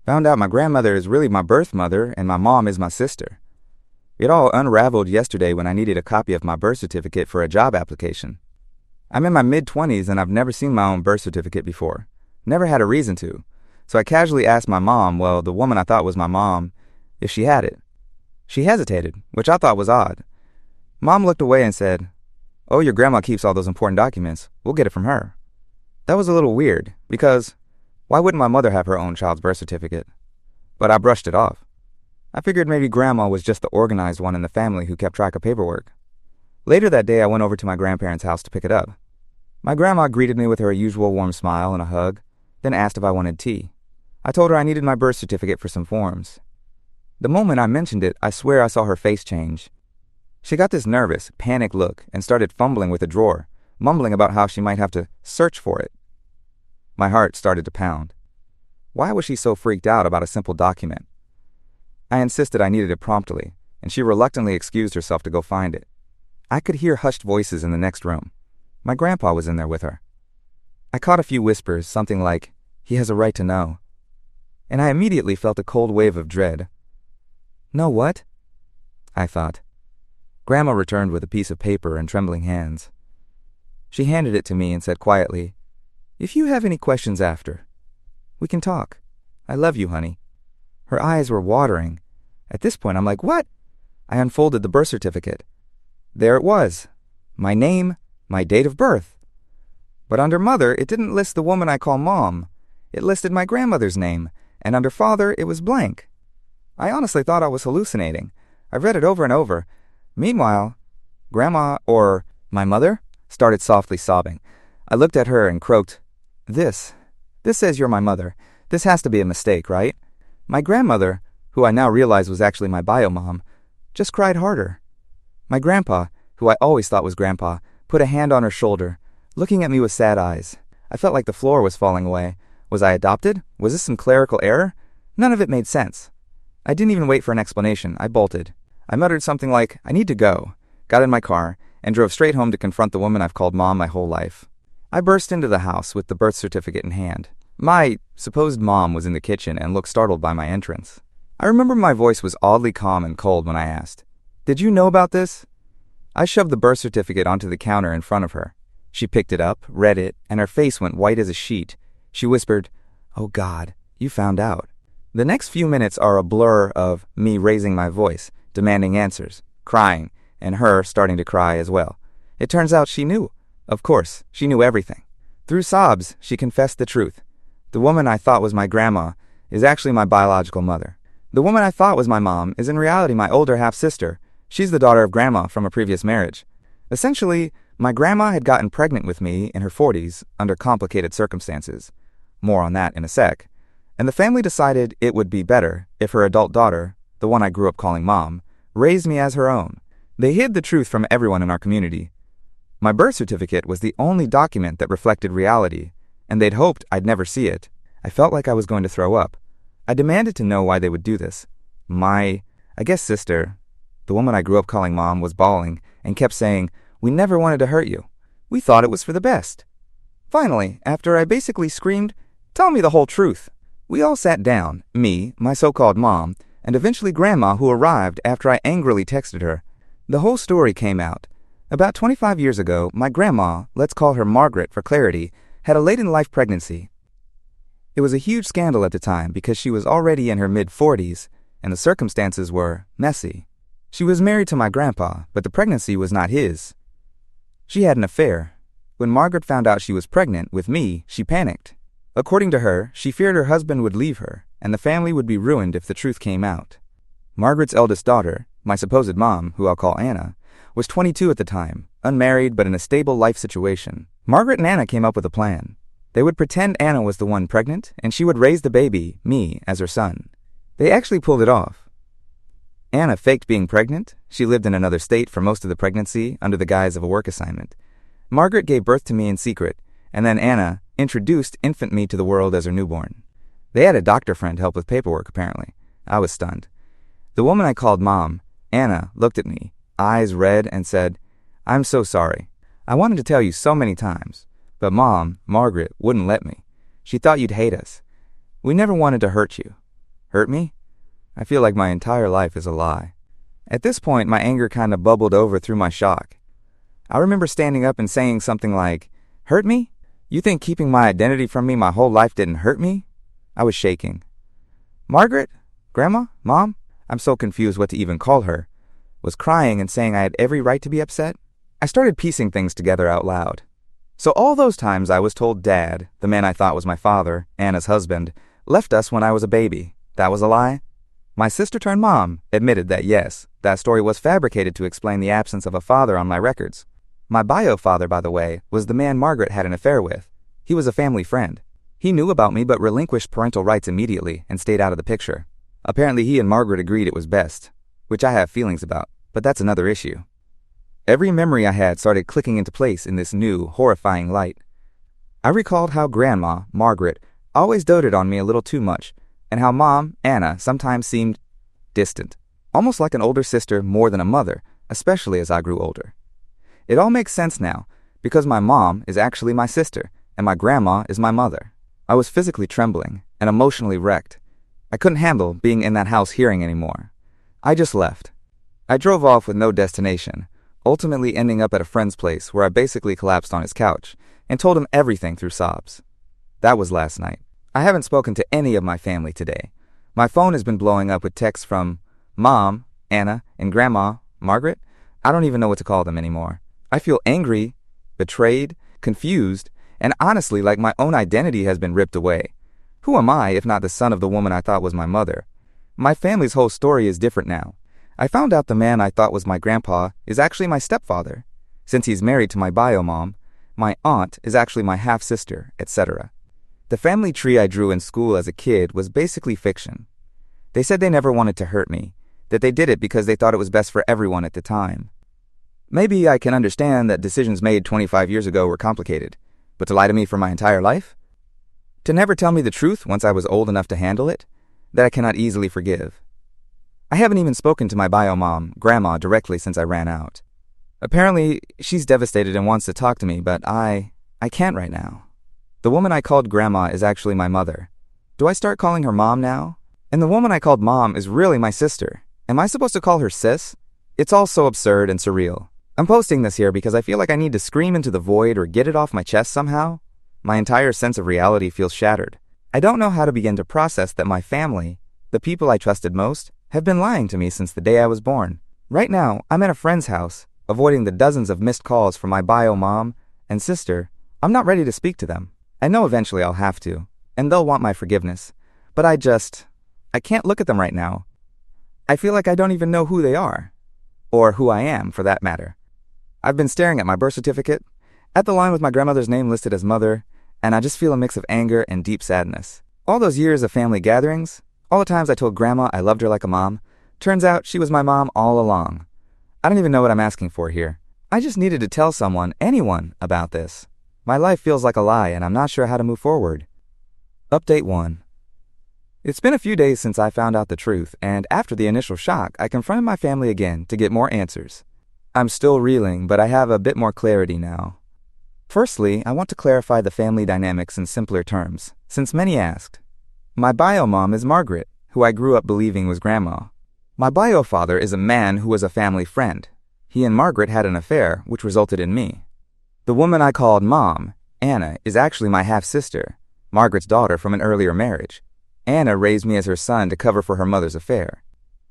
Found out my grandmother is really my birth mother and my mom is my sister. It all unraveled yesterday when I needed a copy of my birth certificate for a job application. I'm in my mid-20s and I've never seen my own birth certificate before. Never had a reason to. So I casually asked my mom, well, the woman I thought was my mom, if she had it. She hesitated, which I thought was odd. Mom looked away and said, "Oh, your grandma keeps all those important documents. We'll get it from her." That was a little weird, because why wouldn't my mother have her own child's birth certificate? But I brushed it off. I figured maybe grandma was just the organized one in the family who kept track of paperwork. Later that day, I went over to my grandparents' house to pick it up. My grandma greeted me with her usual warm smile and a hug, then asked if I wanted tea. I told her I needed my birth certificate for some forms. The moment I mentioned it, I swear I saw her face change. She got this nervous, panicked look and started fumbling with a drawer, mumbling about how she might have to search for it. My heart started to pound. Why was she so freaked out about a simple document? I insisted I needed it promptly, and she reluctantly excused herself to go find it. I could hear hushed voices in the next room. My grandpa was in there with her. I caught a few whispers, something like, "He has a right to know." And I immediately felt a cold wave of dread. "Know what?" I thought. Grandma returned with a piece of paper and trembling hands. She handed it to me and said quietly, "If you have any questions after, we can talk. I love you, honey." Her eyes were watering. At this point, I'm like, what? I unfolded the birth certificate. There it was. My name, my date of birth. But under mother, it didn't list the woman I call mom. It listed my grandmother's name, and under father, it was blank. I honestly thought I was hallucinating. I read it over and over. Meanwhile, Grandma, or my mother, started softly sobbing. I looked at her and croaked, This says you're my mother. This has to be a mistake, right?" My grandmother, who I now realize was actually my bio mom, just cried harder. My grandpa, who I always thought was grandpa, put a hand on her shoulder, looking at me with sad eyes. I felt like the floor was falling away. Was I adopted? Was this some clerical error? None of it made sense. I didn't even wait for an explanation. I bolted. I muttered something like, "I need to go," got in my car, and drove straight home to confront the woman I've called Mom my whole life. I burst into the house with the birth certificate in hand. My supposed mom was in the kitchen and looked startled by my entrance. I remember my voice was oddly calm and cold when I asked, "Did you know about this?" I shoved the birth certificate onto the counter in front of her. She picked it up, read it, and her face went white as a sheet. She whispered, "Oh God, you found out." The next few minutes are a blur of me raising my voice, demanding answers, crying, and her starting to cry as well. It turns out she knew. Of course, she knew everything. Through sobs, she confessed the truth. The woman I thought was my grandma is actually my biological mother. The woman I thought was my mom is in reality my older half-sister. She's the daughter of grandma from a previous marriage. Essentially, my grandma had gotten pregnant with me in her 40s under complicated circumstances. More on that in a sec. And the family decided it would be better if her adult daughter, the one I grew up calling Mom, raised me as her own. They hid the truth from everyone in our community. My birth certificate was the only document that reflected reality, and they'd hoped I'd never see it. I felt like I was going to throw up. I demanded to know why they would do this. My, I guess sister, the woman I grew up calling Mom, was bawling and kept saying, "We never wanted to hurt you. We thought it was for the best." Finally, after I basically screamed, "Tell me the whole truth," we all sat down, me, my so-called mom, and eventually Grandma, who arrived after I angrily texted her. The whole story came out. About 25 years ago, my grandma, let's call her Margaret for clarity, had a late-in-life pregnancy. It was a huge scandal at the time because she was already in her mid-40s, and the circumstances were messy. She was married to my grandpa, but the pregnancy was not his. She had an affair. When Margaret found out she was pregnant with me, she panicked. According to her, she feared her husband would leave her, and the family would be ruined if the truth came out. Margaret's eldest daughter, my supposed mom, who I'll call Anna, was 22 at the time, unmarried but in a stable life situation. Margaret and Anna came up with a plan. They would pretend Anna was the one pregnant, and she would raise the baby, me, as her son. They actually pulled it off. Anna faked being pregnant. She lived in another state for most of the pregnancy under the guise of a work assignment. Margaret gave birth to me in secret, and then Anna introduced infant me to the world as her newborn. They had a doctor friend help with paperwork, apparently. I was stunned. The woman I called Mom, Anna, looked at me, eyes red, and said, "I'm so sorry. I wanted to tell you so many times, but Mom, Margaret, wouldn't let me. She thought you'd hate us. We never wanted to hurt you. Hurt me? I feel like my entire life is a lie. At this point, my anger kind of bubbled over through my shock. I remember standing up and saying something like, "Hurt me? You think keeping my identity from me my whole life didn't hurt me?" I was shaking. Margaret? Grandma? Mom? I'm so confused what to even call her. Was crying and saying I had every right to be upset? I started piecing things together out loud. So all those times I was told Dad, the man I thought was my father, Anna's husband, left us when I was a baby. That was a lie? My sister-turned-mom admitted that yes, that story was fabricated to explain the absence of a father on my records. My bio-father, by the way, was the man Margaret had an affair with. He was a family friend. He knew about me but relinquished parental rights immediately and stayed out of the picture. Apparently he and Margaret agreed it was best, which I have feelings about, but that's another issue. Every memory I had started clicking into place in this new, horrifying light. I recalled how Grandma, Margaret, always doted on me a little too much, and how Mom, Anna, sometimes seemed distant, almost like an older sister more than a mother, especially as I grew older. It all makes sense now, because my mom is actually my sister, and my grandma is my mother. I was physically trembling and emotionally wrecked. I couldn't handle being in that house hearing anymore. I just left. I drove off with no destination, ultimately ending up at a friend's place where I basically collapsed on his couch and told him everything through sobs. That was last night. I haven't spoken to any of my family today. My phone has been blowing up with texts from Mom, Anna, and Grandma, Margaret. I don't even know what to call them anymore. I feel angry, betrayed, confused, and honestly like my own identity has been ripped away. Who am I if not the son of the woman I thought was my mother? My family's whole story is different now. I found out the man I thought was my grandpa is actually my stepfather. Since he's married to my bio mom, my aunt is actually my half-sister, etc. The family tree I drew in school as a kid was basically fiction. They said they never wanted to hurt me, that they did it because they thought it was best for everyone at the time. Maybe I can understand that decisions made 25 years ago were complicated, but to lie to me for my entire life? To never tell me the truth once I was old enough to handle it? That I cannot easily forgive. I haven't even spoken to my bio mom, Grandma, directly since I ran out. Apparently, she's devastated and wants to talk to me, but I can't right now. The woman I called Grandma is actually my mother. Do I start calling her Mom now? And the woman I called Mom is really my sister. Am I supposed to call her Sis? It's all so absurd and surreal. I'm posting this here because I feel like I need to scream into the void or get it off my chest somehow. My entire sense of reality feels shattered. I don't know how to begin to process that my family, the people I trusted most, have been lying to me since the day I was born. Right now, I'm at a friend's house, avoiding the dozens of missed calls from my bio mom and sister. I'm not ready to speak to them. I know eventually I'll have to, and they'll want my forgiveness. But I can't look at them right now. I feel like I don't even know who they are. Or who I am, for that matter. I've been staring at my birth certificate, at the line with my grandmother's name listed as mother, and I just feel a mix of anger and deep sadness. All those years of family gatherings, all the times I told Grandma I loved her like a mom, turns out she was my mom all along. I don't even know what I'm asking for here. I just needed to tell someone, anyone, about this. My life feels like a lie and I'm not sure how to move forward. Update 1. It's been a few days since I found out the truth, and after the initial shock, I confronted my family again to get more answers. I'm still reeling, but I have a bit more clarity now. Firstly, I want to clarify the family dynamics in simpler terms, since many asked. My bio mom is Margaret, who I grew up believing was Grandma. My bio father is a man who was a family friend. He and Margaret had an affair, which resulted in me. The woman I called Mom, Anna, is actually my half-sister, Margaret's daughter from an earlier marriage. Anna raised me as her son to cover for her mother's affair.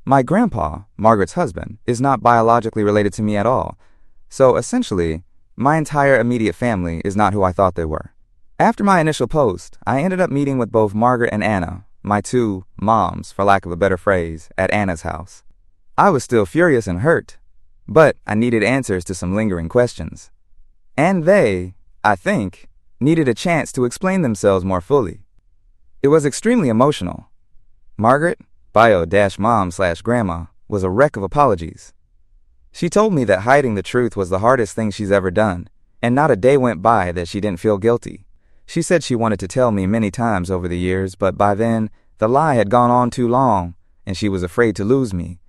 My grandpa, Margaret's husband, is not biologically related to me at all, so essentially, my entire immediate family is not who I thought they were. After my initial post, I ended up meeting with both Margaret and Anna, my two moms, for lack of a better phrase, at Anna's house. I was still furious and hurt, but I needed answers to some lingering questions. And they, I think, needed a chance to explain themselves more fully. It was extremely emotional. Margaret, bio-mom/grandma, was a wreck of apologies. She told me that hiding the truth was the hardest thing she's ever done, and not a day went by that she didn't feel guilty. She said she wanted to tell me many times over the years, but by then, the lie had gone on too long, and she was afraid to lose me.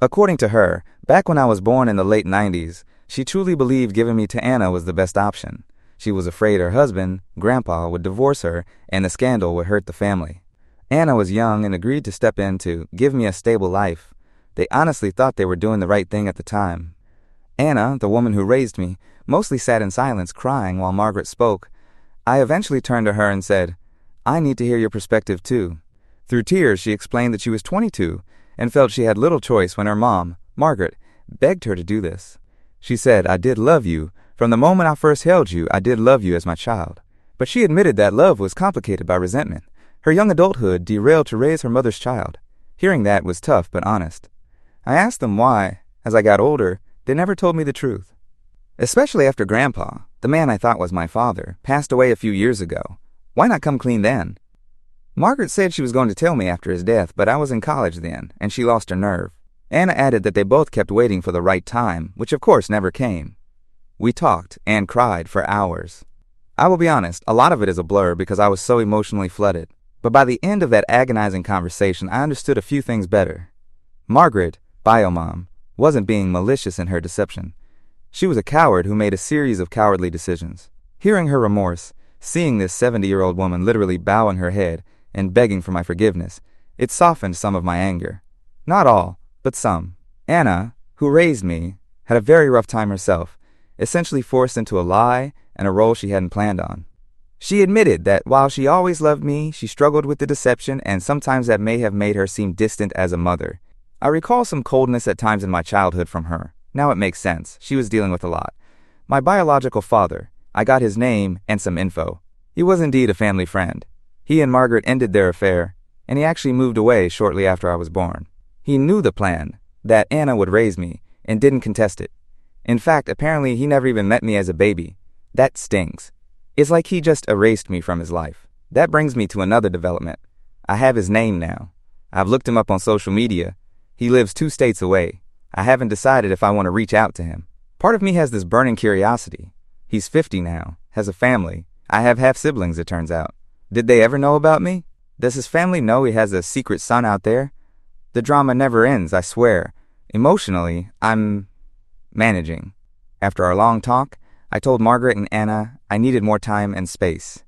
According to her, back when I was born in the late 90s, she truly believed giving me to Anna was the best option. She was afraid her husband, Grandpa, would divorce her, and the scandal would hurt the family. Anna was young and agreed to step in to give me a stable life. They honestly thought they were doing the right thing at the time. Anna, the woman who raised me, mostly sat in silence crying while Margaret spoke. I eventually turned to her and said, "I need to hear your perspective too." Through tears, she explained that she was 22 and felt she had little choice when her mom, Margaret, begged her to do this. She said, "I did love you. From the moment I first held you, I did love you as my child." But she admitted that love was complicated by resentment. Her young adulthood derailed to raise her mother's child. Hearing that was tough but honest. I asked them why. As I got older, they never told me the truth. Especially after Grandpa, the man I thought was my father, passed away a few years ago. Why not come clean then? Margaret said she was going to tell me after his death, but I was in college then, and she lost her nerve. Anna added that they both kept waiting for the right time, which of course never came. We talked and cried for hours. I will be honest, a lot of it is a blur because I was so emotionally flooded. But by the end of that agonizing conversation, I understood a few things better. Margaret, Biomom, wasn't being malicious in her deception. She was a coward who made a series of cowardly decisions. Hearing her remorse, seeing this 70-year-old woman literally bowing her head and begging for my forgiveness, it softened some of my anger. Not all, but some. Anna, who raised me, had a very rough time herself, essentially forced into a lie and a role she hadn't planned on. She admitted that while she always loved me, she struggled with the deception, and sometimes that may have made her seem distant as a mother. I recall some coldness at times in my childhood from her. Now it makes sense. She was dealing with a lot. My biological father, I got his name and some info. He was indeed a family friend. He and Margaret ended their affair, and he actually moved away shortly after I was born. He knew the plan, that Anna would raise me, and didn't contest it. In fact, apparently he never even met me as a baby. That stings. It's like he just erased me from his life. That brings me to another development. I have his name now. I've looked him up on social media. He lives 2 states away. I haven't decided if I want to reach out to him. Part of me has this burning curiosity. He's 50 now, has a family. I have half-siblings, it turns out. Did they ever know about me? Does his family know he has a secret son out there? The drama never ends, I swear. Emotionally, I'm managing. After our long talk, I told Margaret and Anna I needed more time and space.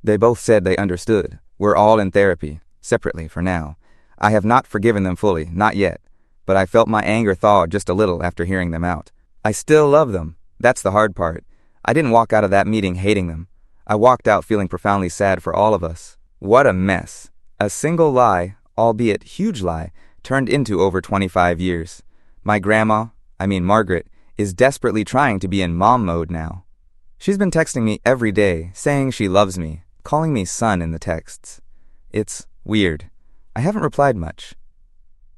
They both said they understood. We're all in therapy, separately for now. I have not forgiven them fully, not yet, but I felt my anger thaw just a little after hearing them out. I still love them. That's the hard part. I didn't walk out of that meeting hating them. I walked out feeling profoundly sad for all of us. What a mess. A single lie, albeit huge lie, turned into over 25 years. My grandma, Margaret, is desperately trying to be in mom mode now. She's been texting me every day, saying she loves me, calling me son in the texts. It's weird. I haven't replied much.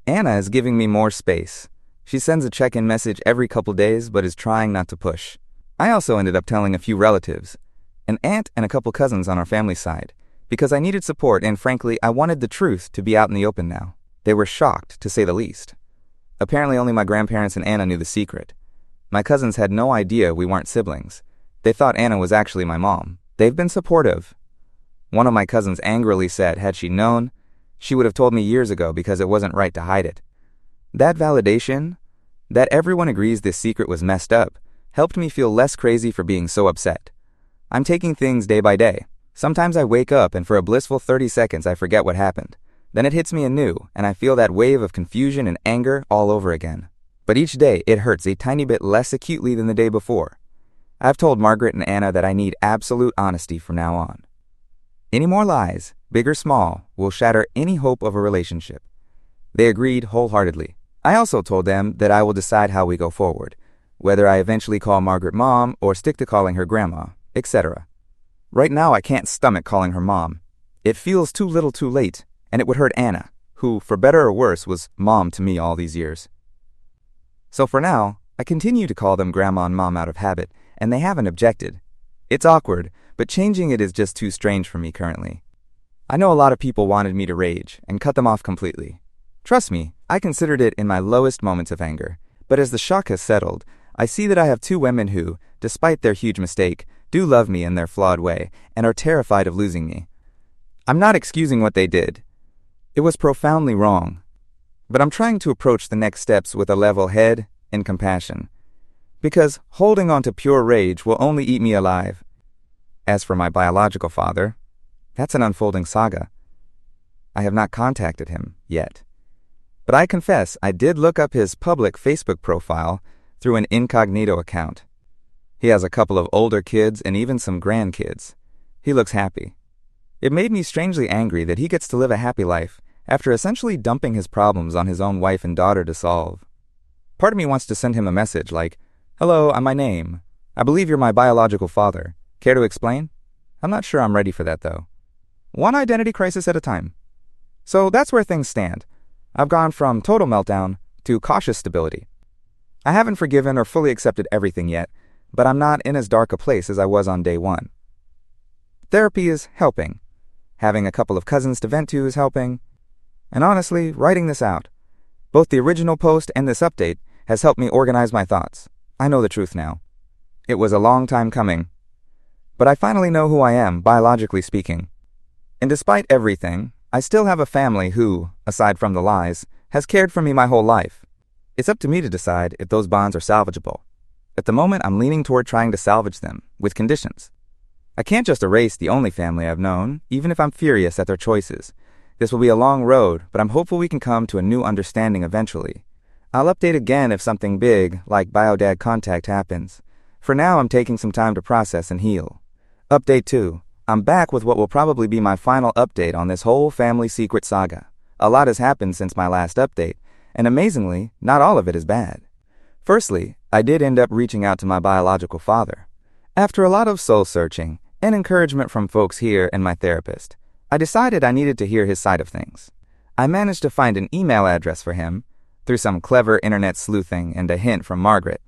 Anna is giving me more space. She sends a check-in message every couple days, but is trying not to push. I also ended up telling a few relatives, an aunt and a couple cousins on our family side, because I needed support and frankly, I wanted the truth to be out in the open now. They were shocked, to say the least. Apparently only my grandparents and Anna knew the secret. My cousins had no idea we weren't siblings. They thought Anna was actually my mom. They've been supportive. One of my cousins angrily said, had she known, she would have told me years ago because it wasn't right to hide it. That validation, that everyone agrees this secret was messed up, helped me feel less crazy for being so upset. I'm taking things day by day. Sometimes I wake up and for a blissful 30 seconds I forget what happened. Then it hits me anew, and I feel that wave of confusion and anger all over again. But each day it hurts a tiny bit less acutely than the day before. I've told Margaret and Anna that I need absolute honesty from now on. Any more lies, big or small, will shatter any hope of a relationship. They agreed wholeheartedly. I also told them that I will decide how we go forward, whether I eventually call Margaret Mom or stick to calling her Grandma, etc. Right now I can't stomach calling her Mom. It feels too little too late, and it would hurt Anna, who, for better or worse, was Mom to me all these years. So for now, I continue to call them Grandma and Mom out of habit, and they haven't objected. It's awkward, but changing it is just too strange for me currently. I know a lot of people wanted me to rage and cut them off completely. Trust me, I considered it in my lowest moments of anger, but as the shock has settled, I see that I have 2 women who, despite their huge mistake, do love me in their flawed way and are terrified of losing me. I'm not excusing what they did. It was profoundly wrong, but I'm trying to approach the next steps with a level head and compassion, because holding on to pure rage will only eat me alive. As for my biological father, that's an unfolding saga. I have not contacted him yet. But I confess I did look up his public Facebook profile through an incognito account. He has a couple of older kids and even some grandkids. He looks happy. It made me strangely angry that he gets to live a happy life after essentially dumping his problems on his own wife and daughter to solve. Part of me wants to send him a message like, "Hello, I'm my name. I believe you're my biological father. Care to explain?" I'm not sure I'm ready for that, though. One identity crisis at a time. So that's where things stand. I've gone from total meltdown to cautious stability. I haven't forgiven or fully accepted everything yet, but I'm not in as dark a place as I was on day one. Therapy is helping. Having a couple of cousins to vent to is helping. And honestly, writing this out, both the original post and this update, has helped me organize my thoughts. I know the truth now. It was a long time coming. But I finally know who I am, biologically speaking. And despite everything, I still have a family who, aside from the lies, has cared for me my whole life. It's up to me to decide if those bonds are salvageable. At the moment, I'm leaning toward trying to salvage them, with conditions. I can't just erase the only family I've known, even if I'm furious at their choices. This will be a long road, but I'm hopeful we can come to a new understanding eventually. I'll update again if something big, like BioDad contact, happens. For now, I'm taking some time to process and heal. Update 2. I'm back with what will probably be my final update on this whole family secret saga. A lot has happened since my last update, and amazingly, not all of it is bad. Firstly, I did end up reaching out to my biological father. After a lot of soul-searching and encouragement from folks here and my therapist, I decided I needed to hear his side of things. I managed to find an email address for him through some clever internet sleuthing and a hint from Margaret.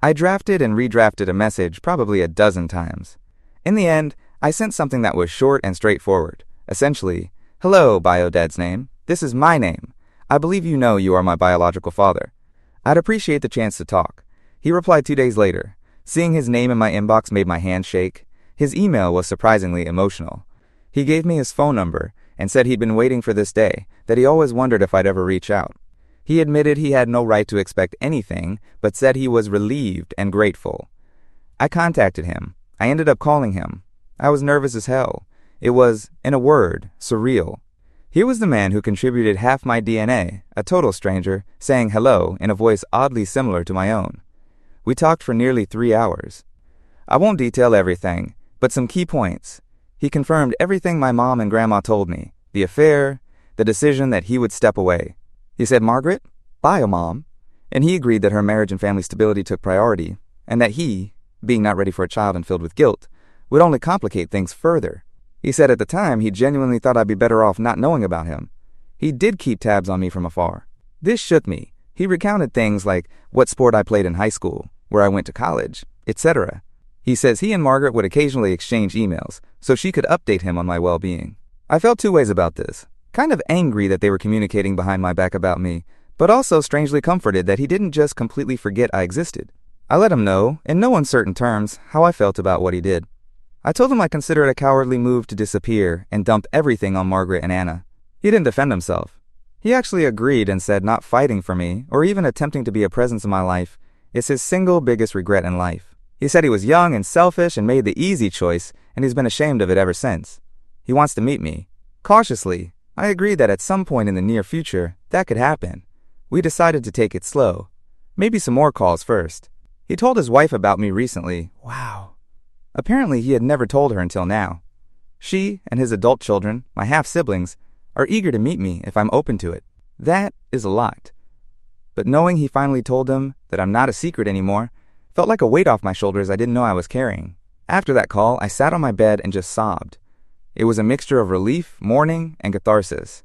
I drafted and redrafted a message probably a dozen times. In the end, I sent something that was short and straightforward. Essentially, "Hello, BioDad's name. This is my name. I believe you know you are my biological father. I'd appreciate the chance to talk." He replied 2 days later. Seeing his name in my inbox made my hand shake. His email was surprisingly emotional. He gave me his phone number and said he'd been waiting for this day, that he always wondered if I'd ever reach out. He admitted he had no right to expect anything, but said he was relieved and grateful. I contacted him. I ended up calling him. I was nervous as hell. It was, in a word, surreal. Here was the man who contributed half my DNA, a total stranger, saying hello in a voice oddly similar to my own. We talked for nearly 3 hours. I won't detail everything, but some key points. He confirmed everything my mom and grandma told me, the affair, the decision that he would step away. He said, "Margaret, Biomom," and he agreed that her marriage and family stability took priority, and that he, being not ready for a child and filled with guilt, would only complicate things further. He said at the time he genuinely thought I'd be better off not knowing about him. He did keep tabs on me from afar. This shook me. He recounted things like what sport I played in high school, where I went to college, etc. He says he and Margaret would occasionally exchange emails, so she could update him on my well-being. I felt two ways about this. Kind of angry that they were communicating behind my back about me, but also strangely comforted that he didn't just completely forget I existed. I let him know, in no uncertain terms, how I felt about what he did. I told him I consider it a cowardly move to disappear and dump everything on Margaret and Anna. He didn't defend himself. He actually agreed and said not fighting for me, or even attempting to be a presence in my life, is his single biggest regret in life. He said he was young and selfish and made the easy choice, and he's been ashamed of it ever since. He wants to meet me. Cautiously, I agreed that at some point in the near future, that could happen. We decided to take it slow. Maybe some more calls first. He told his wife about me recently. Wow. Apparently he had never told her until now. She and his adult children, my half-siblings, are eager to meet me if I'm open to it. That is a lot. But knowing he finally told them that I'm not a secret anymore felt like a weight off my shoulders I didn't know I was carrying. After that call, I sat on my bed and just sobbed. It was a mixture of relief, mourning, and catharsis.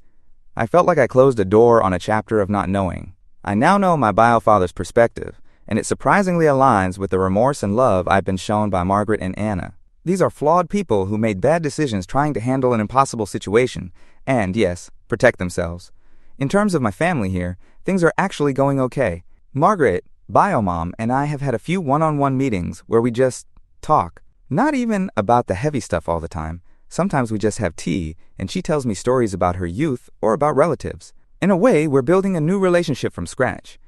I felt like I closed a door on a chapter of not knowing. I now know my biofather's perspective, and it surprisingly aligns with the remorse and love I've been shown by Margaret and Anna. These are flawed people who made bad decisions trying to handle an impossible situation and, yes, protect themselves. In terms of my family here, things are actually going okay. Margaret, Biomom, and I have had a few one-on-one meetings where we just talk. Not even about the heavy stuff all the time. Sometimes we just have tea, and she tells me stories about her youth or about relatives. In a way, we're building a new relationship from scratch.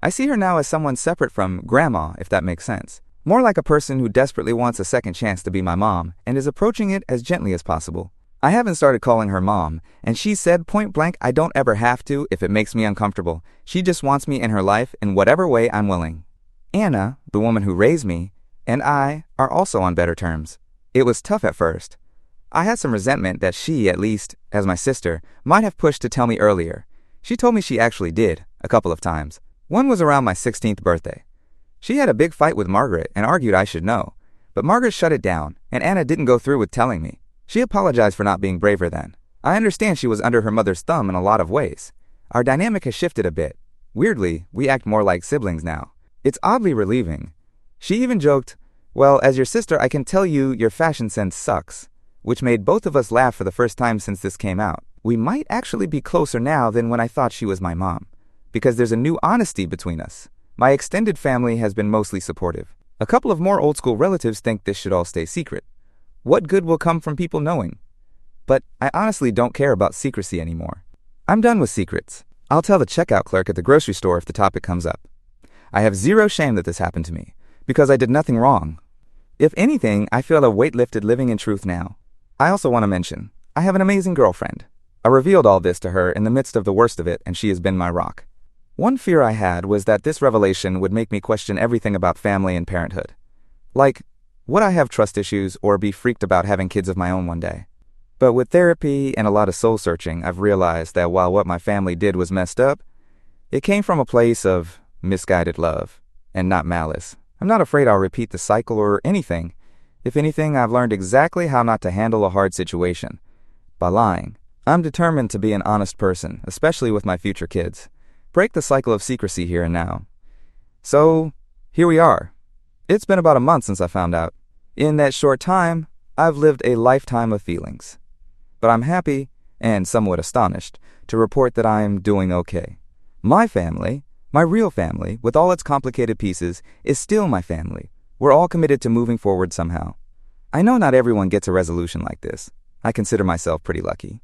I see her now as someone separate from Grandma, if that makes sense. More like a person who desperately wants a second chance to be my mom and is approaching it as gently as possible. I haven't started calling her mom, and she said point blank I don't ever have to if it makes me uncomfortable. She just wants me in her life in whatever way I'm willing. Anna, the woman who raised me, and I are also on better terms. It was tough at first. I had some resentment that she, at least, as my sister, might have pushed to tell me earlier. She told me she actually did, a couple of times. One was around my 16th birthday. She had a big fight with Margaret and argued I should know, but Margaret shut it down, and Anna didn't go through with telling me. She apologized for not being braver then. I understand she was under her mother's thumb in a lot of ways. Our dynamic has shifted a bit. Weirdly, we act more like siblings now. It's oddly relieving. She even joked, "Well, as your sister, I can tell you your fashion sense sucks," which made both of us laugh for the first time since this came out. We might actually be closer now than when I thought she was my mom, because there's a new honesty between us. My extended family has been mostly supportive. A couple of more old-school relatives think this should all stay secret. What good will come from people knowing? But I honestly don't care about secrecy anymore. I'm done with secrets. I'll tell the checkout clerk at the grocery store if the topic comes up. I have zero shame that this happened to me, because I did nothing wrong. If anything, I feel a weight lifted living in truth now. I also want to mention, I have an amazing girlfriend. I revealed all this to her in the midst of the worst of it, and she has been my rock. One fear I had was that this revelation would make me question everything about family and parenthood. Like, would I have trust issues or be freaked about having kids of my own one day? But with therapy and a lot of soul searching, I've realized that while what my family did was messed up, it came from a place of misguided love and not malice. I'm not afraid I'll repeat the cycle or anything. If anything, I've learned exactly how not to handle a hard situation. By lying. I'm determined to be an honest person, especially with my future kids. Break the cycle of secrecy here and now. So, here we are. It's been about a month since I found out. In that short time, I've lived a lifetime of feelings. But I'm happy, and somewhat astonished, to report that I'm doing okay. My family, my real family, with all its complicated pieces, is still my family. We're all committed to moving forward somehow. I know not everyone gets a resolution like this. I consider myself pretty lucky.